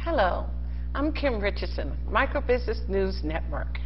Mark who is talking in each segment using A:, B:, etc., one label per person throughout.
A: Hello, I'm Kim Richardson, Micro Business News Network,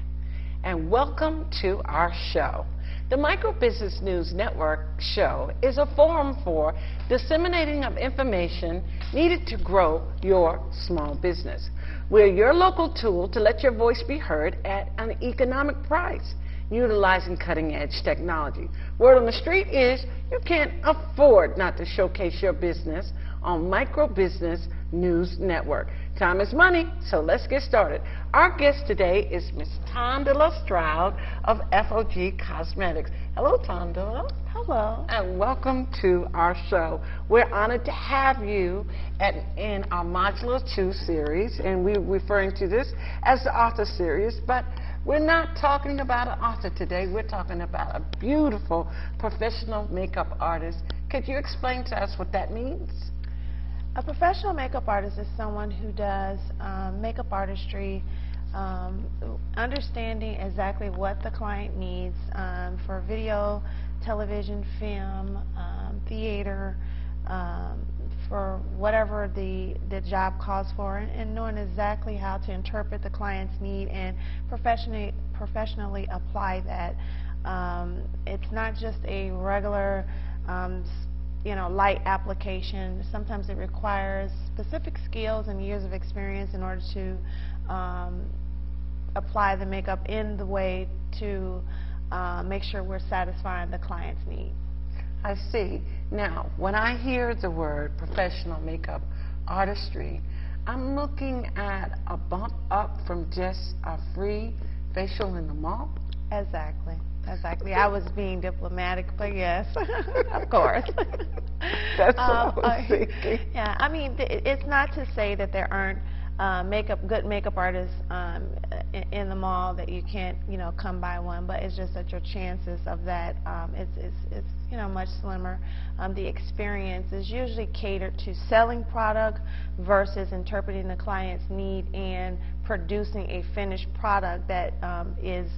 A: and welcome to our show. The Micro Business News Network show is a forum for disseminating of information needed to grow your small business. We're your local tool to let your voice be heard at an economic price, utilizing cutting-edge technology. Word on the street is you can't afford not to showcase your business on Micro Business News Network. Time is money, so let's get started. Our guest today is Ms. Tondalah Stroud of F.O.G Cosmetics. Hello, Tondalah.
B: Hello.
A: And welcome to our show. We're honored to have you in our Modular 2 series, and we're referring to this as the author series, but we're not talking about an author today. We're talking about a beautiful professional makeup artist. Could you explain to us what that means?
B: A professional makeup artist is someone who does makeup artistry, understanding exactly what the client needs for video, television, film, theater, for whatever the job calls for, and knowing exactly how to interpret the client's need and professionally apply that. It's not just a regular light application. Sometimes it requires specific skills and years of experience in order to apply the makeup in the way to make sure we're satisfying the client's needs.
A: I see. Now, when I hear the word professional makeup artistry, I'm looking at a bump up from just a free facial in the mall.
B: Exactly. Exactly. I was being diplomatic, but yes, of course.
A: That's what I was thinking.
B: Yeah, I mean, it's not to say that there aren't good makeup artists in the mall that you can't, come by one, but it's just that your chances of that it's much slimmer. The experience is usually catered to selling product versus interpreting the client's need and producing a finished product that is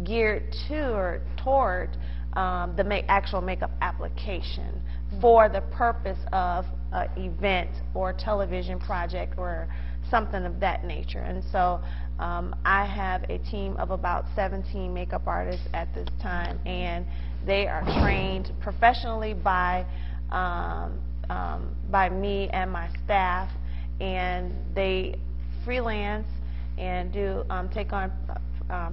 B: geared to or toward the actual makeup application for the purpose of an event or television project or something of that nature. And so I have a team of about 17 makeup artists at this time, and they are trained professionally by me and my staff, and they freelance and do take on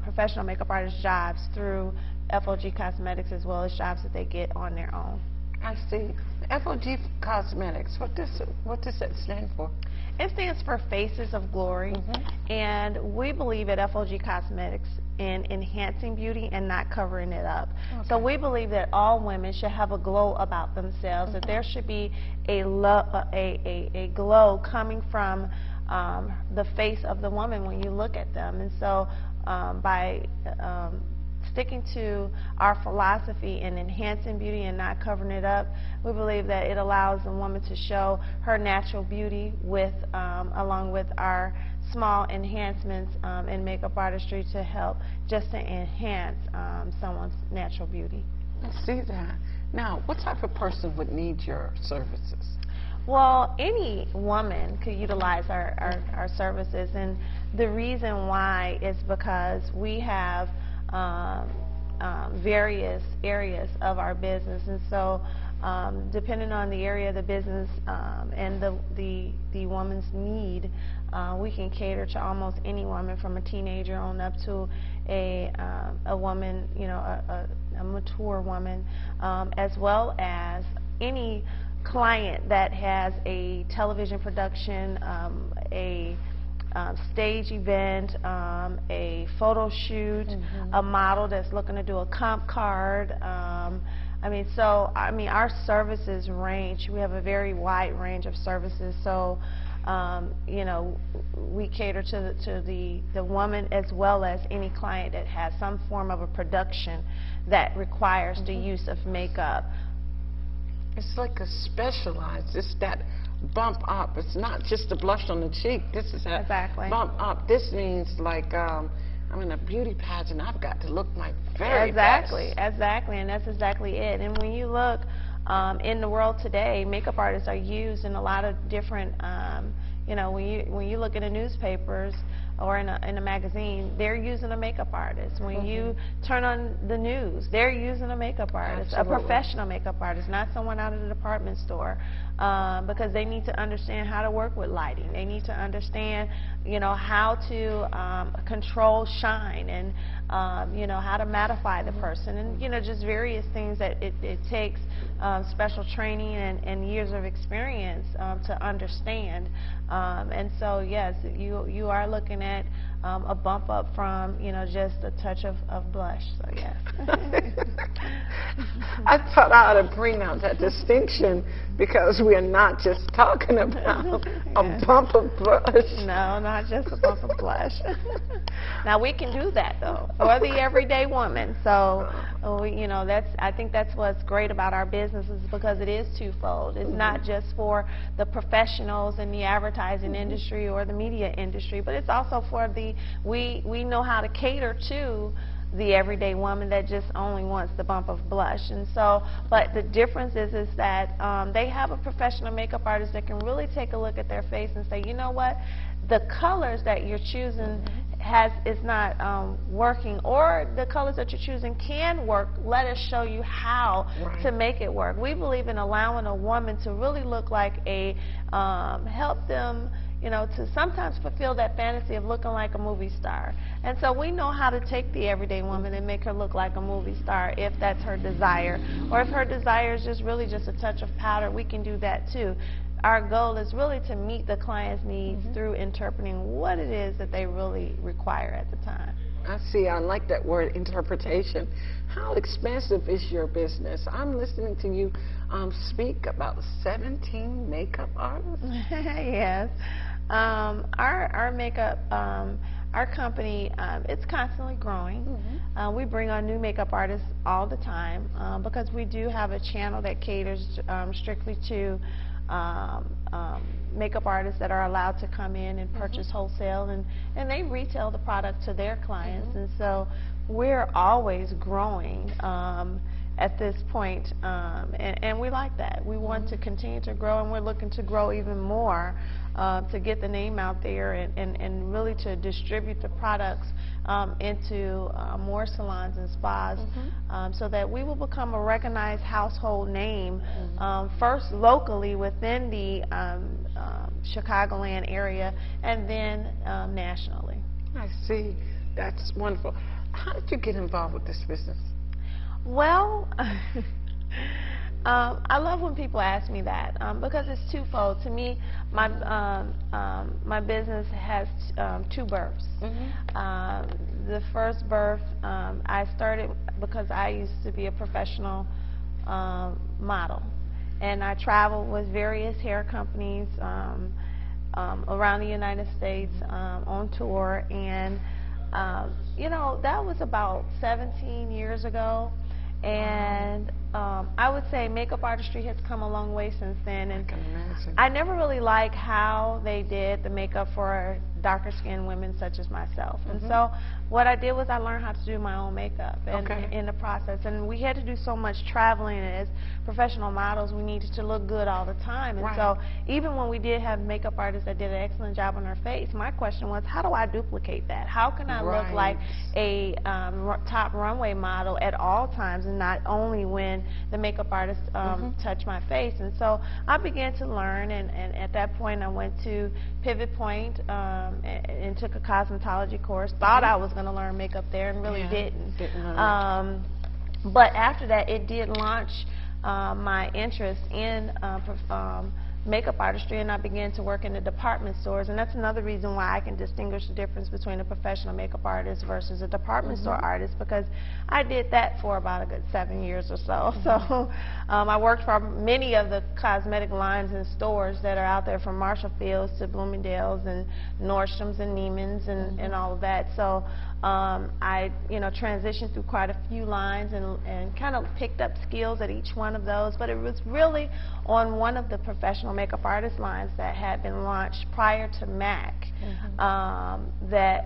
B: professional makeup artist jobs through F.O.G Cosmetics, as well as jobs that they get on their own.
A: I see. F.O.G Cosmetics, what does that stand for?
B: It stands for Faces of Glory, and we believe at F.O.G Cosmetics in enhancing beauty and not covering it up. Okay. So we believe that all women should have a glow about themselves, that there should be a glow coming from the face of the woman when you look at them. And so by sticking to our philosophy in enhancing beauty and not covering it up, we believe that it allows a woman to show her natural beauty with, along with our small enhancements in makeup artistry to help just to enhance someone's natural beauty.
A: I see that. Now, what type of person would need your services?
B: Well, any woman could utilize our services, and the reason why is because we have various areas of our business, and so depending on the area of the business and the woman's need, we can cater to almost any woman, from a teenager on up to a woman, a mature woman, as well as any client that has a television production, a stage event, a photo shoot, a model that's looking to do a comp card. Our services range. We have a very wide range of services. So, we cater to the woman as well as any client that has some form of a production that requires the use of makeup.
A: It's like a specialized. It's that bump up. It's not just a blush on the cheek. This is a bump up. This means like I'm in a beauty pageant. I've got to look my very best.
B: Exactly, and that's exactly it. And when you look in the world today, makeup artists are used in a lot of different when you look in the newspapers or in a magazine, they're using a makeup artist. When you turn on the news, they're using a makeup artist,
A: Absolutely.
B: a professional makeup artist, not someone out of the department store, because they need to understand how to work with lighting. They need to understand, how to control shine and, how to mattify the person, and, just various things that it takes special training and years of experience to understand. And so, yes, you are looking at a bump up from, just a touch of blush. So, yes.
A: I thought I ought to bring out that distinction, because we are not just talking about a bump of blush.
B: No, not just a bump of blush. Now, we can do that, though, for the everyday woman. So, I think that's what's great about our business, is because it is twofold. It's not just for the professionals in the advertising industry or the media industry, but it's also for we know how to cater to the everyday woman that just only wants the bump of blush. And so, but the difference is that they have a professional makeup artist that can really take a look at their face and say, you know what, the colors that you're choosing is not working, or the colors that you're choosing can work. Let us show you how to make it work. We believe in allowing a woman to really look like help them, to sometimes fulfill that fantasy of looking like a movie star. And so we know how to take the everyday woman and make her look like a movie star if that's her desire. Or if her desire is just really just a touch of powder, we can do that too. Our goal is really to meet the client's needs through interpreting what it is that they really require at the time.
A: I see. I like that word, interpretation. How expensive is your business? I'm listening to you speak about 17 makeup artists.
B: Yes. Our makeup, our company, it's constantly growing. We bring on new makeup artists all the time because we do have a channel that caters strictly to makeup artists that are allowed to come in and purchase wholesale, and they retail the product to their clients. And so we're always growing at this point, and we like that. We want to continue to grow, and we're looking to grow even more to get the name out there and really to distribute the products into more salons and spas, so that we will become a recognized household name, first locally within the Chicagoland area, and then nationally.
A: I see. That's wonderful. How did you get involved with this business?
B: Well, I love when people ask me that because it's twofold. To me, my business has two births. The first birth, I started because I used to be a professional model, and I traveled with various hair companies around the United States on tour, and that was about 17 years ago. And I would say makeup artistry has come a long way since then. And I never really liked how they did the makeup for darker skinned women such as myself. And so what I did was I learned how to do my own makeup in the process. And we had to do so much traveling, and as professional models we needed to look good all the time. And so even when we did have makeup artists that did an excellent job on our face, my question was, how do I duplicate that? How can I look like a top runway model at all times, and not only when the makeup artist touch my face? And so I began to learn, and at that point I went to Pivot Point and took a cosmetology course. Thought I was going to learn makeup there, and really didn't. But after that, it did launch my interest in makeup artistry, and I began to work in the department stores. And that's another reason why I can distinguish the difference between a professional makeup artist versus a department store artist, because I did that for about a good 7 years or so. So I worked for many of the cosmetic lines and stores that are out there, from Marshall Fields to Bloomingdale's and Nordstrom's and Neiman's and all of that. So I transitioned through quite a few lines and kind of picked up skills at each one of those. But it was really on one of the professional makeup artist lines that had been launched prior to MAC that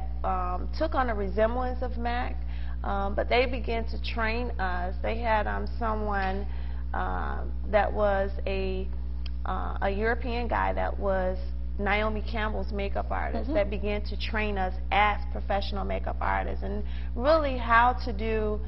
B: took on a resemblance of MAC, but they began to train us. They had someone that was a European guy that was Naomi Campbell's makeup artist that began to train us as professional makeup artists, and really how to do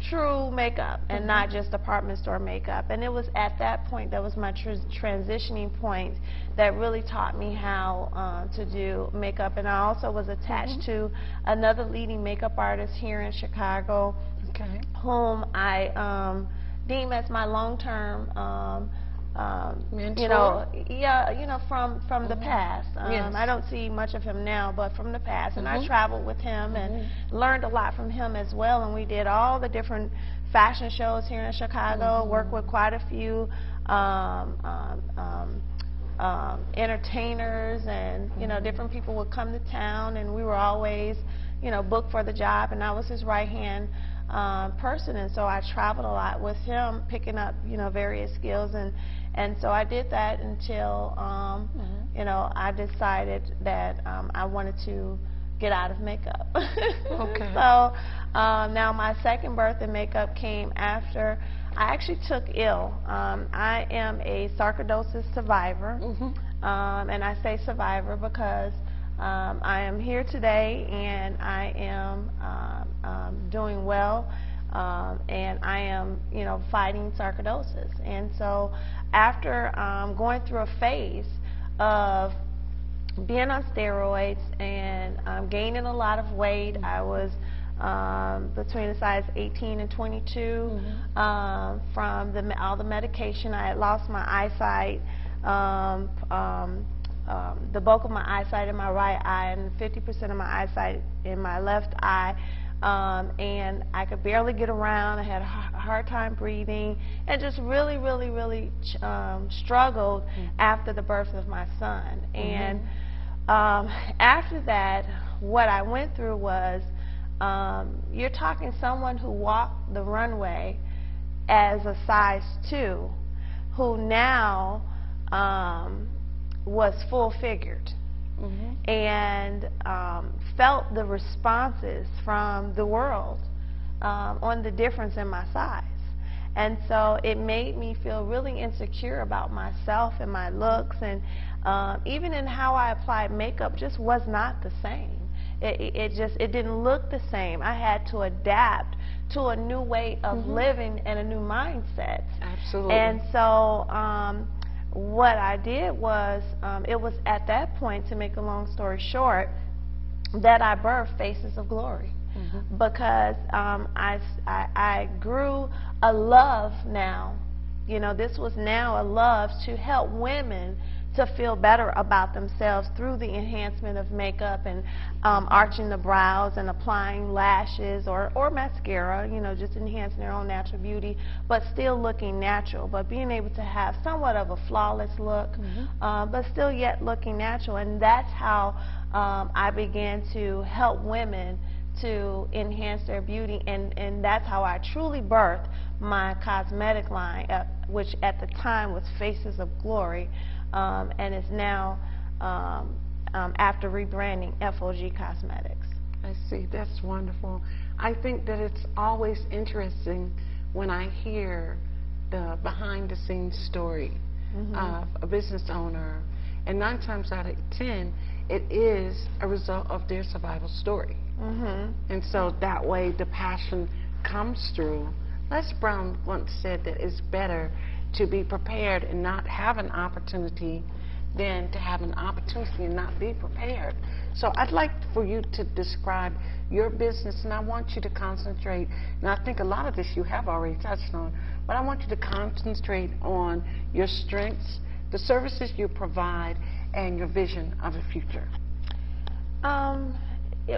B: true makeup and not just department store makeup. And it was at that point, that was my transitioning point, that really taught me how to do makeup. And I also was attached to another leading makeup artist here in Chicago, whom I deem as my long-term mentor? From the past. I don't see much of him now, but from the past. And I traveled with him and learned a lot from him as well. And we did all the different fashion shows here in Chicago, worked with quite a few entertainers, and different people would come to town, and we were always booked for the job, and I was his right-hand person. And so I traveled a lot with him, picking up various skills, and so I did that until I decided that I wanted to get out of makeup. So now my second birth in makeup came after I actually took ill. I am a sarcoidosis survivor, and I say survivor because I am here today, and I am doing well, and I am, fighting sarcoidosis. And so after going through a phase of being on steroids and gaining a lot of weight, I was between the size 18 and 22 from all the medication. I had lost my eyesight, the bulk of my eyesight in my right eye, and 50% of my eyesight in my left eye, and I could barely get around. I had a hard time breathing, and just really struggled after the birth of my son. And after that, what I went through was, you're talking someone who walked the runway as a size 2, who now was full-figured, and felt the responses from the world on the difference in my size. And so it made me feel really insecure about myself and my looks, and even in how I applied makeup just was not the same. It didn't look the same. I had to adapt to a new way of living and a new mindset.
A: Absolutely.
B: And so what I did was, it was at that point, to make a long story short, that I birthed Faces of Glory. Because I grew a love now. This was now a love to help women to feel better about themselves through the enhancement of makeup and arching the brows and applying lashes or mascara, just enhancing their own natural beauty, but still looking natural, but being able to have somewhat of a flawless look, but still yet looking natural. And that's how I began to help women to enhance their beauty, and that's how I truly birthed my cosmetic line, which at the time was Faces of Glory, and is now, after rebranding, F.O.G. Cosmetics.
A: I see. That's wonderful. I think that it's always interesting when I hear the behind-the-scenes story of a business owner, and 9 times out of 10, it is a result of their survival story. And so that way the passion comes through. Les Brown once said that it's better to be prepared and not have an opportunity than to have an opportunity and not be prepared. So I'd like for you to describe your business, and I want you to concentrate, and I think a lot of this you have already touched on, but I want you to concentrate on your strengths, the services you provide, and your vision of the future.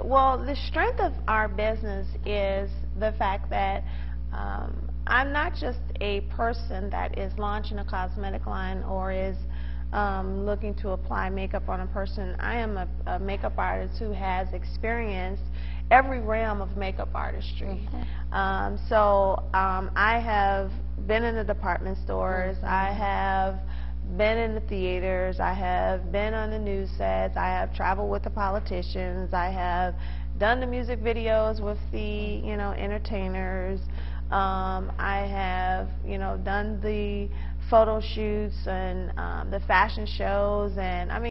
B: Well, the strength of our business is the fact that I'm not just a person that is launching a cosmetic line or is looking to apply makeup on a person. I am a makeup artist who has experienced every realm of makeup artistry. So I have been in the department stores, I have been in the theaters, I have been on the news sets, I have traveled with the politicians, I have done the music videos with the entertainers, I have done the photo shoots and the fashion shows, and I mean